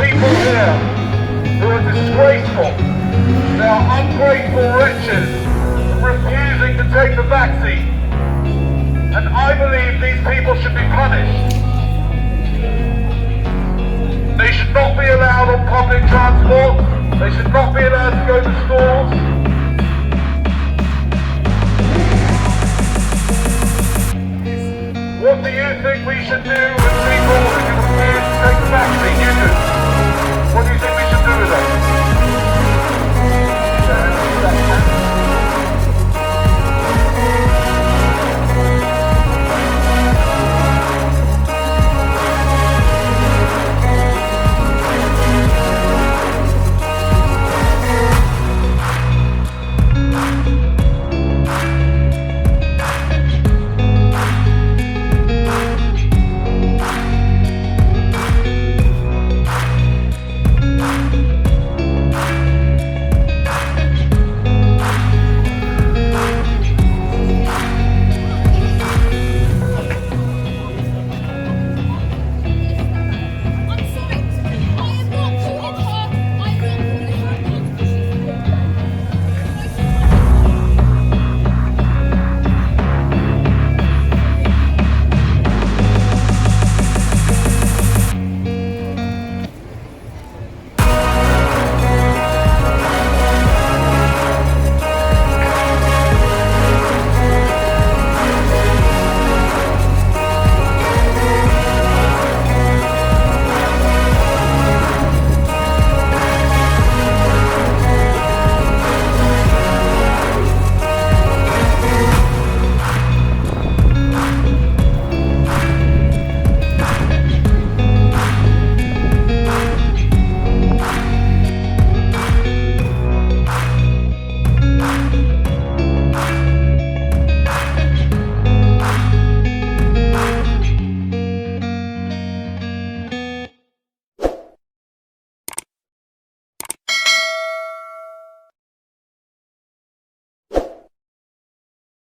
people here who are disgraceful. They are ungrateful wretches refusing to take the vaccine. And I believe these people should be punished. They should not be allowed on public transport. They should not be allowed to go to schools. What do you think we should do